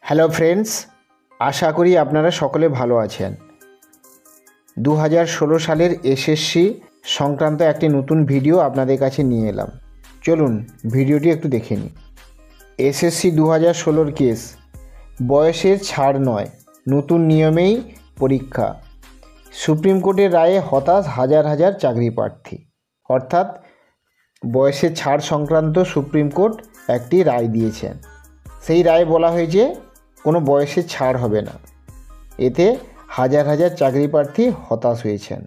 Hello friends, আশা করি আপনারা সকলে ভালো আছেন। 2016 সালের এসএসসি সংক্রান্ত একটি নতুন ভিডিও আপনাদের কাছে নিয়ে এলাম। চলুন ভিডিওটি একটু দেখে নিই। এসএসসি 2016 কেস, বয়সের ছাড় নয়, নতুন নিয়মেই পরীক্ষা। সুপ্রিম কোর্টের রায়ে হতাশ হাজার হাজার চাকরি প্রার্থী। অর্থাৎ বয়সের ছাড় সংক্রান্ত সুপ্রিম কোর্ট একটি রায় দিয়েছেন। সেই রায়ে বলা হয়েছে কোনো বয়সের ছাড় হবে না। এতে হাজার হাজার চাকরি প্রার্থী হতাশ হয়েছেন।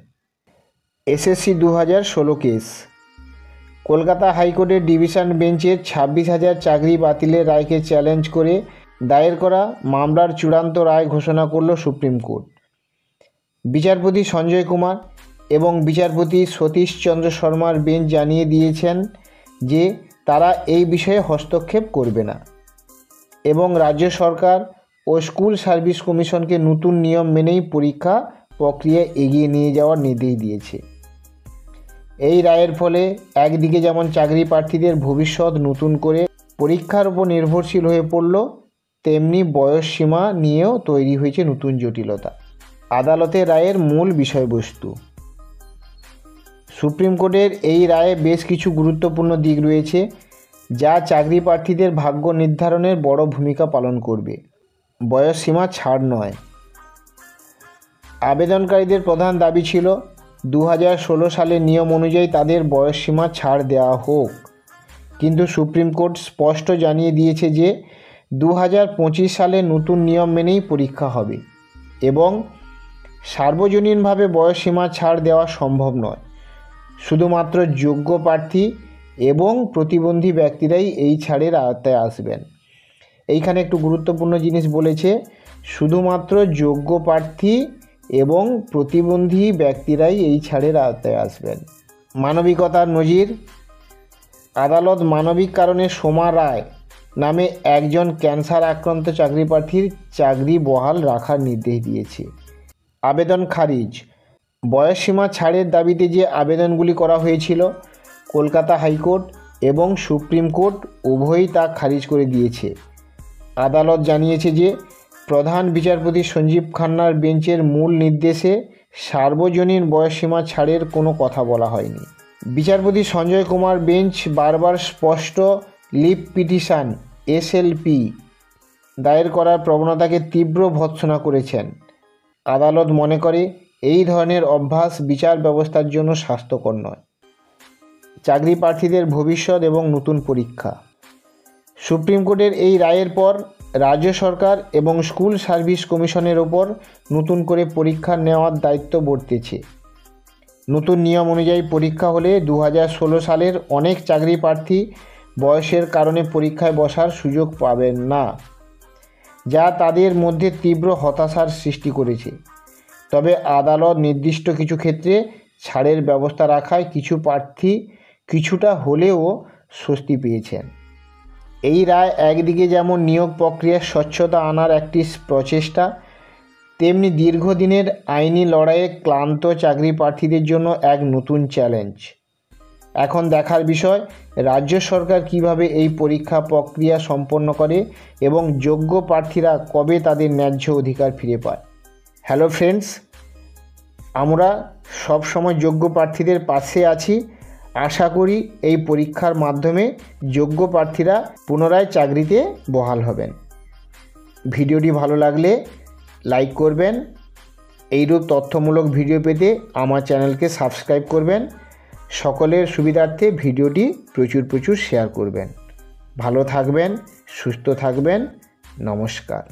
এসএসসি 2016 কেস, কলকাতা হাইকোর্টের ডিভিশন বেঞ্চের 26,000 চাকরি বাতিলের রায়কে চ্যালেঞ্জ করে দায়ের করা মামলার চূড়ান্ত রায় ঘোষণা করল সুপ্রিম কোর্ট। বিচারপতি সঞ্জয় কুমার এবং বিচারপতি সতীশ চন্দ্র শর্মার বেঞ্চ জানিয়ে দিয়েছেন যে তারা এই বিষয়ে হস্তক্ষেপ করবে না এবং রাজ্য সরকার ও স্কুল সার্ভিস কমিশনকে নতুন নিয়ম মেনেই পরীক্ষা প্রক্রিয়া এগিয়ে নিয়ে যাওয়ার নির্দেশ দিয়েছে। এই রায়ের ফলে একদিকে যেমন চাকরি প্রার্থীদের ভবিষ্যৎ নতুন করে পরীক্ষার উপর নির্ভরশীল হয়ে পড়ল, তেমনি বয়স সীমা নিয়েও তৈরি হয়েছে নতুন জটিলতা। আদালতের রায়ের মূল বিষয়বস্তু। সুপ্রিম কোর্টের এই রায়ে বেশ কিছু গুরুত্বপূর্ণ দিক রয়েছে যা চাকরি প্রার্থীদের ভাগ্য নির্ধারণের বড় ভূমিকা পালন করবে। বয়স সীমা ছাড় নয়। আবেদনকারীদের প্রধান দাবি ছিল 2016 সালের নিয়ম অনুযায়ী তাদের বয়স সীমা ছাড় দেওয়া হোক, কিন্তু সুপ্রিম কোর্ট স্পষ্ট জানিয়ে দিয়েছে যে 2025 সালে নতুন নিয়ম মেনেই পরীক্ষা হবে এবং সার্বজনীনভাবে বয়স সীমা ছাড় দেওয়া সম্ভব নয়। শুধুমাত্র যোগ্য প্রার্থী এবং প্রতিবন্ধী ব্যক্তিরাই এই ছাড়ের আওতায় আসবেন। এইখানে একটু গুরুত্বপূর্ণ জিনিস বলেছে, শুধুমাত্র যোগ্য প্রার্থী এবং প্রতিবন্ধী ব্যক্তিরাই এই ছাড়ের আওতায় আসবেন। মানবিকতার নজির। আদালত মানবিক কারণে সোমা রায় নামে একজন ক্যান্সার আক্রান্ত চাকরি প্রার্থীর চাকরি বহাল রাখার নির্দেশ দিয়েছে। আবেদন খারিজ। বয়সসীমা ছাড়ের দাবিতে যে আবেদনগুলি করা হয়েছিল, কলকাতা হাইকোর্ট এবং সুপ্রিম কোর্ট উভয়ই তা খারিজ করে দিয়েছে। আদালত জানিয়েছে যে প্রধান বিচারপতি সঞ্জীব খান্নার বেঞ্চের মূল নির্দেশে সার্বজনীন বয়সসীমা ছাড়ের কোনো কথা বলা হয়নি। বিচারপতি সঞ্জয় কুমার বেঞ্চ বারবার স্পষ্ট লিভ পিটিশন এসএলপি দায়ের করার প্রবণতাকে তীব্র ভর্ৎসনা করেছেন। আদালত মনে করে এই ধরনের অভ্যাস বিচার ব্যবস্থার জন্য স্বাস্থ্যকর নয়। চাকরি প্রার্থীদের ভবিষ্যৎ এবং নতুন পরীক্ষা। সুপ্রিম কোর্টের এই রায়ের পর রাজ্য সরকার এবং স্কুল সার্ভিস কমিশনের ওপর নতুন করে পরীক্ষা নেওয়ার দায়িত্ব বর্তেছে। নতুন নিয়ম অনুযায়ী পরীক্ষা হলে 2016 সালের অনেক চাকরি প্রার্থী বয়সের কারণে পরীক্ষায় বসার সুযোগ পাবেন না, যা তাদের মধ্যে তীব্র হতাশার সৃষ্টি করেছে। তবে আদালত নির্দিষ্ট কিছু ক্ষেত্রে ছাড়ের ব্যবস্থা রাখায় কিছু প্রার্থী কিছুটা হলেও স্বস্তি পেয়েছেন। এই রায় একদিকে যেমন নিয়োগ প্রক্রিয়ার স্বচ্ছতা আনার একটি প্রচেষ্টা, তেমনি দীর্ঘদিনের আইনি লড়াইয়ে ক্লান্ত চাকরি প্রার্থীদের জন্য এক নতুন চ্যালেঞ্জ। এখন দেখার বিষয় রাজ্য সরকার কিভাবে এই পরীক্ষা প্রক্রিয়া সম্পন্ন করে এবং যোগ্য প্রার্থীরা কবে তাদের ন্যায্য অধিকার ফিরে পায়। হ্যালো ফ্রেন্ডস, আমরা সব সময় যোগ্য প্রার্থীদের পাশে আছি। আশা করি এই পরীক্ষার মাধ্যমে যোগ্য প্রার্থীরা পুনরায় চাকরিতে বহাল হবেন। ভিডিওটি ভালো লাগলে লাইক করবেন। এইরূপ তথ্যমূলক ভিডিও পেতে আমার চ্যানেলকে সাবস্ক্রাইব করবেন। সকলের সুবিধার্থে ভিডিওটি প্রচুর শেয়ার করবেন। ভালো থাকবেন, সুস্থ থাকবেন। নমস্কার।